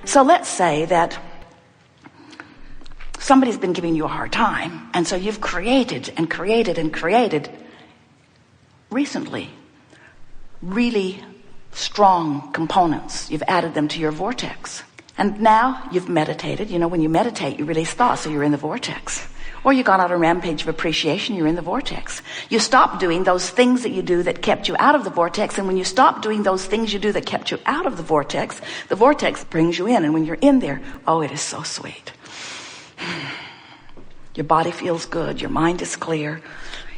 So let's say that somebody's been giving you a hard time, and so you've created recently really strong components. You've added them to your vortex. And now you've meditated. You know, when you meditate, you release thoughts, so you're in the vortex. Or you got on a rampage of appreciation, you're in the vortex. You stop doing those things that you do that kept you out of the vortex, and when you stop doing those things you do that kept you out of the vortex brings you in, and when you're in there, oh, it is so sweet. Your body feels good, your mind is clear,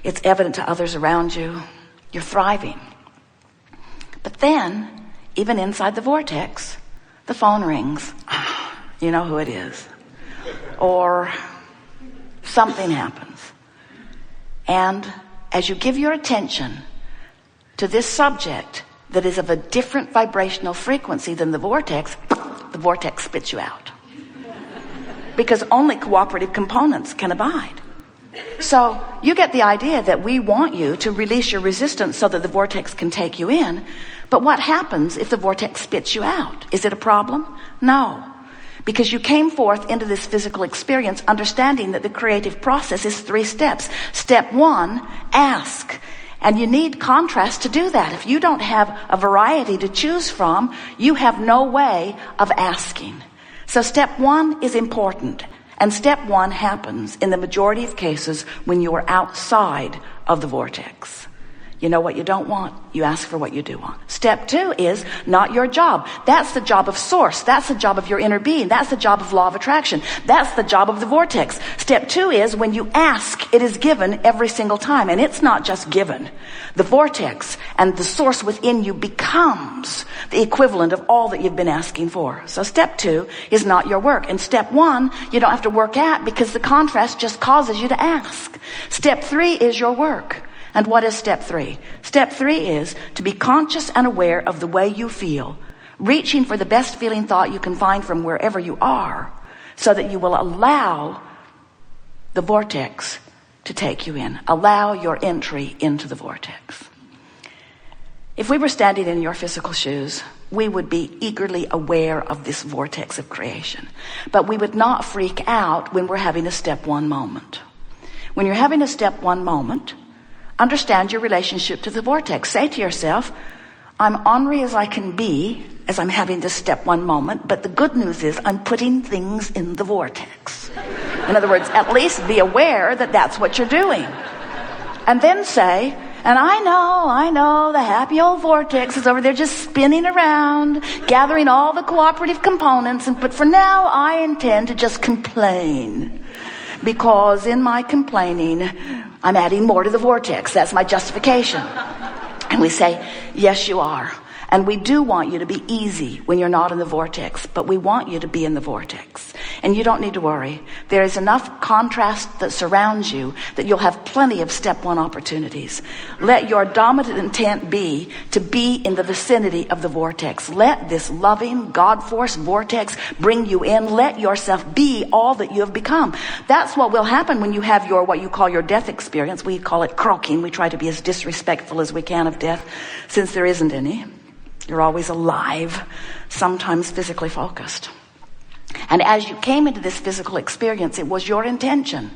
it's evident to others around you, you're thriving. But then, even inside the vortex, the phone rings. You know who it is. Or something happens. And as you give your attention to this subject that is of a different vibrational frequency than the vortex spits you out. Because only cooperative components can abide. So you get the idea that we want you to release your resistance so that the vortex can take you in. But what happens if the vortex spits you out? Is it a problem? No. Because you came forth into this physical experience understanding that the creative process is 3 steps. Step 1, ask. And you need contrast to do that. If you don't have a variety to choose from, you have no way of asking. So step 1 is important. And step 1 happens in the majority of cases when you are outside of the vortex. You know what you don't want, you ask for what you do want. Step 2 is not your job. That's the job of source. That's the job of your inner being. That's the job of law of attraction. That's the job of the vortex. Step 2 is when you ask, it is given every single time. And it's not just given. The vortex and the source within you becomes the equivalent of all that you've been asking for. So step 2 is not your work. And step 1, you don't have to work at because the contrast just causes you to ask. Step 3 is your work. And what is step 3? Step 3 is to be conscious and aware of the way you feel, reaching for the best feeling thought you can find from wherever you are, so that you will allow the vortex to take you in. Allow your entry into the vortex. If we were standing in your physical shoes, we would be eagerly aware of this vortex of creation. But we would not freak out when we're having a step 1 moment. When you're having a step 1 moment, understand your relationship to the vortex. Say to yourself, I'm ornery as I can be as I'm having this step 1 moment, but the good news is I'm putting things in the vortex. In other words, at least be aware that that's what you're doing. And then say, and I know the happy old vortex is over there just spinning around, gathering all the cooperative components, but for now I intend to just complain. Because in my complaining, I'm adding more to the vortex. That's my justification. And we say, yes, you are. And we do want you to be easy when you're not in the vortex, but we want you to be in the vortex. And you don't need to worry. There is enough contrast that surrounds you that you'll have plenty of step 1 opportunities. Let your dominant intent be to be in the vicinity of the vortex. Let this loving God force vortex bring you in. Let yourself be all that you have become. That's what will happen when you have your, what you call your death experience. We call it croaking. We try to be as disrespectful as we can of death, since there isn't any. You're always alive, sometimes physically focused. And as you came into this physical experience, it was your intention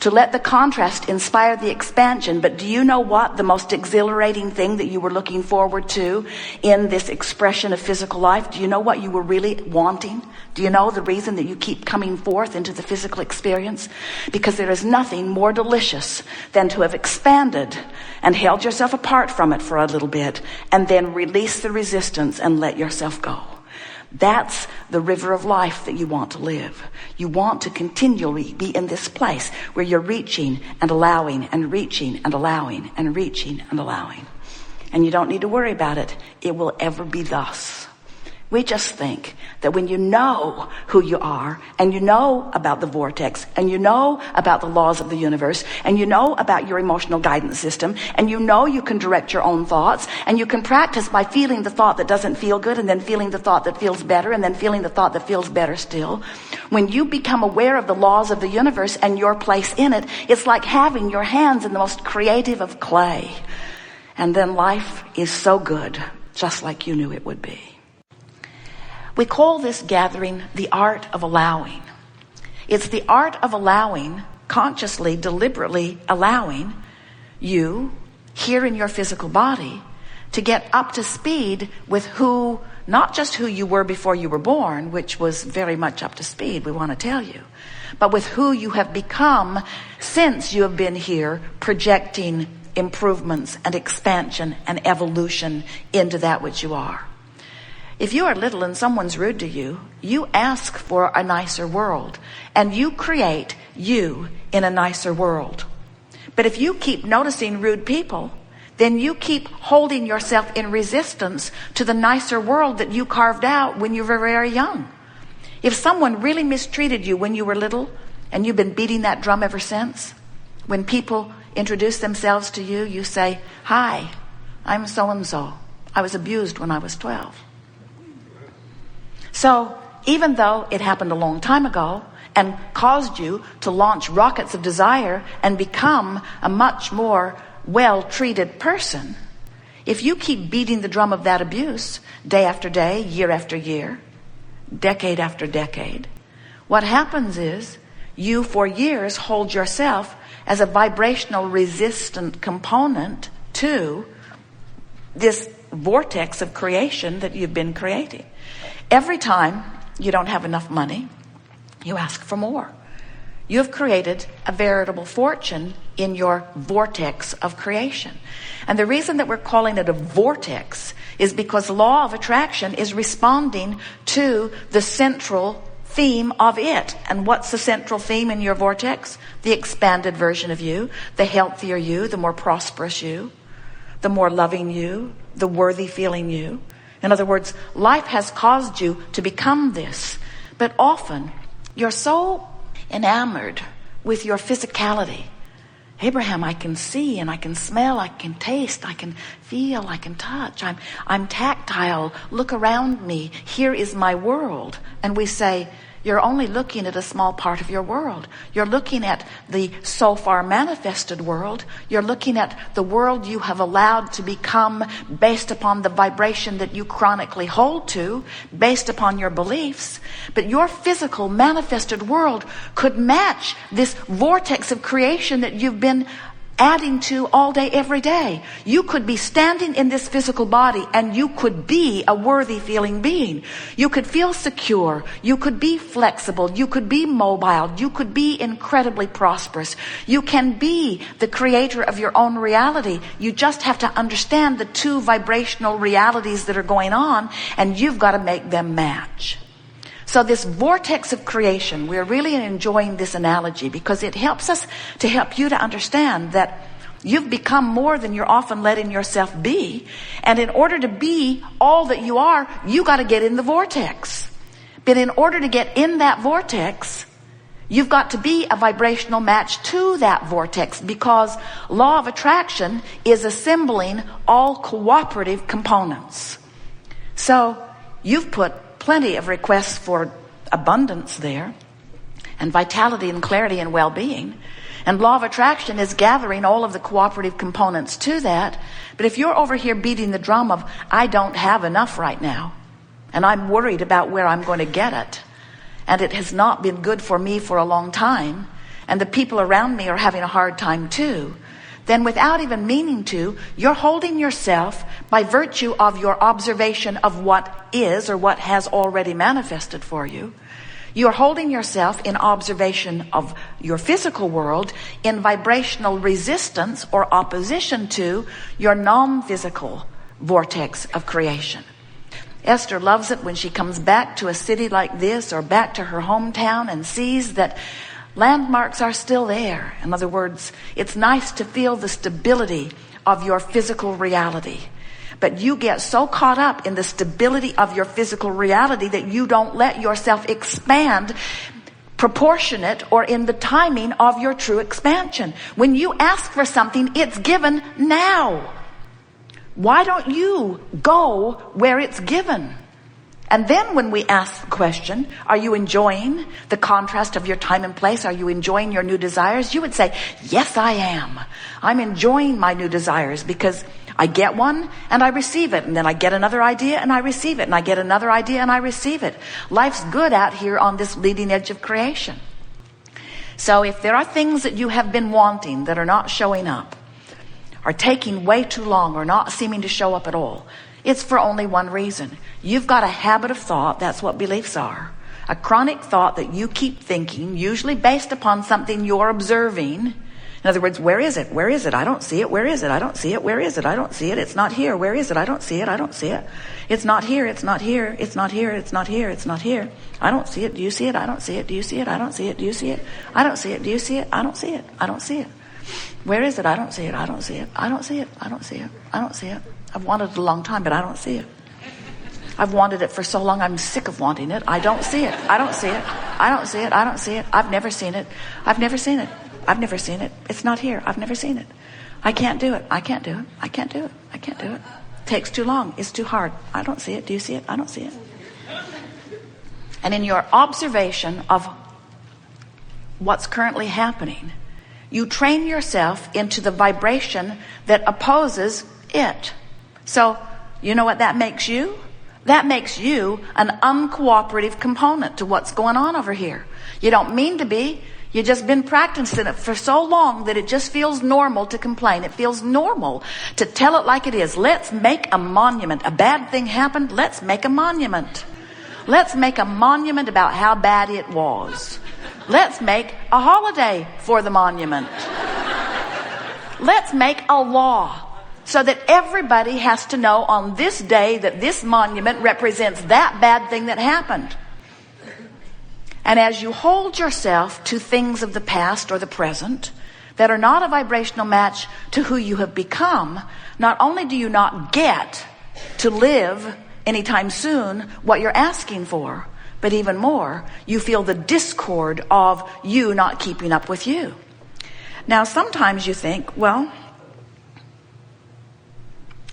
to let the contrast inspire the expansion. But do you know what the most exhilarating thing that you were looking forward to in this expression of physical life? Do you know what you were really wanting? Do you know the reason that you keep coming forth into the physical experience? Because there is nothing more delicious than to have expanded and held yourself apart from it for a little bit and then release the resistance and let yourself go. That's the river of life that you want to live. You want to continually be in this place where you're reaching and allowing and reaching and allowing and reaching and allowing. And you don't need to worry about it. It will ever be thus. We just think that when you know who you are, and you know about the vortex, and you know about the laws of the universe, and you know about your emotional guidance system, and you know you can direct your own thoughts, and you can practice by feeling the thought that doesn't feel good, and then feeling the thought that feels better, and then feeling the thought that feels better still. When you become aware of the laws of the universe and your place in it, it's like having your hands in the most creative of clay. And then life is so good, just like you knew it would be. We call this gathering the art of allowing. It's the art of allowing, consciously, deliberately allowing you here in your physical body to get up to speed with who, not just who you were before you were born, which was very much up to speed, we want to tell you, but with who you have become since you have been here, projecting improvements and expansion and evolution into that which you are. If you are little and someone's rude to you, you ask for a nicer world, and you create you in a nicer world. But if you keep noticing rude people, then you keep holding yourself in resistance to the nicer world that you carved out when you were very young. If someone really mistreated you when you were little, and you've been beating that drum ever since, when people introduce themselves to you, you say, "Hi, I'm so-and-so. I was abused when I was 12. So even though it happened a long time ago and caused you to launch rockets of desire and become a much more well-treated person, if you keep beating the drum of that abuse day after day, year after year, decade after decade, what happens is you for years hold yourself as a vibrational resistant component to this vortex of creation that you've been creating. Every time you don't have enough money, you ask for more. You have created a veritable fortune in your vortex of creation. And the reason that we're calling it a vortex is because law of attraction is responding to the central theme of it. And what's the central theme in your vortex? The expanded version of you, the healthier you, the more prosperous you, the more loving you, the worthy feeling you. In other words, life has caused you to become this. But often, you're so enamored with your physicality. Abraham, I can see and I can smell, I can taste, I can feel, I can touch. I'm tactile. Look around me. Here is my world. And we say, you're only looking at a small part of your world. You're looking at the so far manifested world. You're looking at the world you have allowed to become based upon the vibration that you chronically hold to, based upon your beliefs. But your physical manifested world could match this vortex of creation that you've been adding to all day, every day. You could be standing in this physical body and you could be a worthy feeling being. You could feel secure. You could be flexible. You could be mobile. You could be incredibly prosperous. You can be the creator of your own reality. You just have to understand the two vibrational realities that are going on, and you've got to make them match. So this vortex of creation, we're really enjoying this analogy because it helps us to help you to understand that you've become more than you're often letting yourself be. And in order to be all that you are, you got to get in the vortex. But in order to get in that vortex, you've got to be a vibrational match to that vortex, because law of attraction is assembling all cooperative components. So you've put plenty of requests for abundance there, and vitality and clarity and well-being. And law of attraction is gathering all of the cooperative components to that. But if you're over here beating the drum of, I don't have enough right now, and I'm worried about where I'm going to get it, and it has not been good for me for a long time, and the people around me are having a hard time too, then without even meaning to, you're holding yourself by virtue of your observation of what is or what has already manifested for you. You're holding yourself in observation of your physical world in vibrational resistance or opposition to your non-physical vortex of creation. Esther loves it when she comes back to a city like this or back to her hometown and sees that landmarks are still there. In other words, it's nice to feel the stability of your physical reality. But you get so caught up in the stability of your physical reality that you don't let yourself expand proportionate or in the timing of your true expansion. When you ask for something, it's given now. Why don't you go where it's given? And then when we ask the question, are you enjoying the contrast of your time and place? Are you enjoying your new desires? You would say, yes, I am. I'm enjoying my new desires because I get one and I receive it, and then I get another idea and I receive it, and I get another idea and I receive it. Life's good out here on this leading edge of creation. So if there are things that you have been wanting that are not showing up, are taking way too long, or not seeming to show up at all, it's for only one reason. You've got a habit of thought. That's what beliefs are. A chronic thought that you keep thinking, usually based upon something you're observing. In other words, where is it? Where is it? I don't see it. Where is it? I don't see it. Where is it? I don't see it. It's not here. Where is it? I don't see it. I don't see it. It's not here. It's not here. It's not here. It's not here. It's not here. I don't see it. Do you see it? I don't see it. Do you see it? I don't see it. Do you see it? I don't see it. Do you see it? I don't see it. I don't see it. Where is it? I don't see it. I don't see it. I don't see it. I don't see it. I don't see it. I've wanted it a long time, but I don't see it. I've wanted it for so long, I'm sick of wanting it. I don't see it. I don't see it. I don't see it. I don't see it. I've never seen it. I've never seen it. I've never seen it. It's not here. I've never seen it. I can't do it. I can't do it. I can't do it. I can't do it. It takes too long. It's too hard. I don't see it. Do you see it? I don't see it. And in your observation of what's currently happening, you train yourself into the vibration that opposes it. So, you know what that makes you? That makes you an uncooperative component to what's going on over here. You don't mean to be. You've just been practicing it for so long that it just feels normal to complain. It feels normal to tell it like it is. Let's make a monument. A bad thing happened. Let's make a monument. Let's make a monument about how bad it was. Let's make a holiday for the monument. Let's make a law so that everybody has to know on this day that this monument represents that bad thing that happened. And as you hold yourself to things of the past or the present that are not a vibrational match to who you have become, not only do you not get to live anytime soon what you're asking for, but even more, you feel the discord of you not keeping up with you. Now, sometimes you think, well,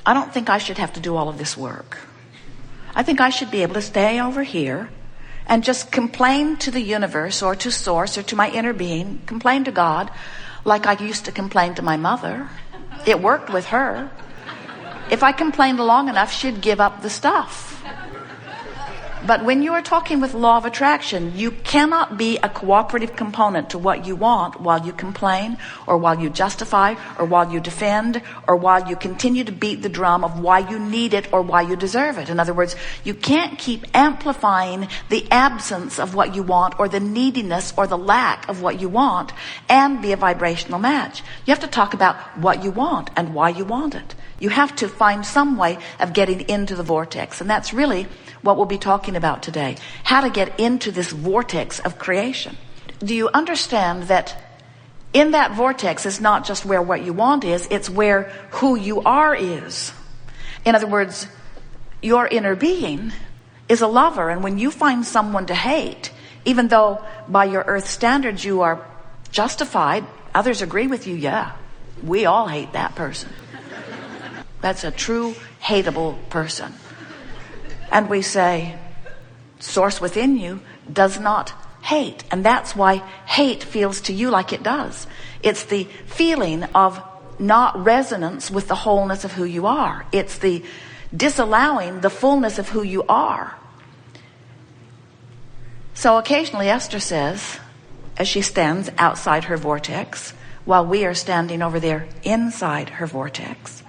I don't think I should have to do all of this work. I think I should be able to stay over here and just complain to the universe or to source or to my inner being, complain to God like I used to complain to my mother. It worked with her. If I complained long enough, she'd give up the stuff. But when you are talking with law of attraction, you cannot be a cooperative component to what you want while you complain, or while you justify, or while you defend, or while you continue to beat the drum of why you need it or why you deserve it. In other words, you can't keep amplifying the absence of what you want, or the neediness or the lack of what you want, and be a vibrational match. You have to talk about what you want and why you want it. You have to find some way of getting into the vortex. And that's really what we'll be talking about today. How to get into this vortex of creation. Do you understand that in that vortex is not just where what you want is, it's where who you are is. In other words, your inner being is a lover. And when you find someone to hate, even though by your earth standards you are justified, others agree with you, yeah, we all hate that person. That's a true hateable person. And we say, source within you does not hate. And that's why hate feels to you like it does. It's the feeling of not resonance with the wholeness of who you are. It's the disallowing the fullness of who you are. So occasionally Esther says, as she stands outside her vortex, while we are standing over there inside her vortex,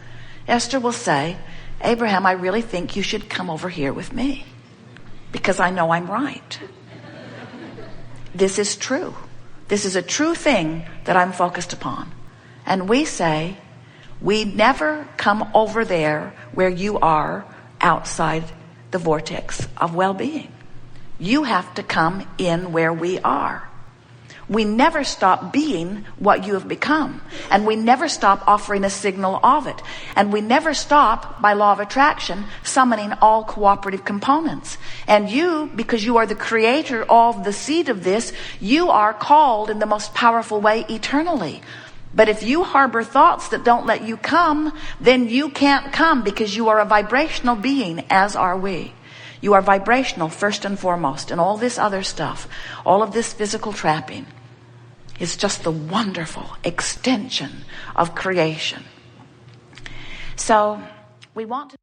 Esther will say, Abraham, I really think you should come over here with me because I know I'm right. This is true. This is a true thing that I'm focused upon. And we say, we never come over there where you are outside the vortex of well-being. You have to come in where we are. We never stop being what you have become. And we never stop offering a signal of it. And we never stop, by law of attraction, summoning all cooperative components. And you, because you are the creator of the seed of this, you are called in the most powerful way eternally. But if you harbor thoughts that don't let you come, then you can't come, because you are a vibrational being, as are we. You are vibrational first and foremost, and all this other stuff, all of this physical trapping, is just the wonderful extension of creation. So we want to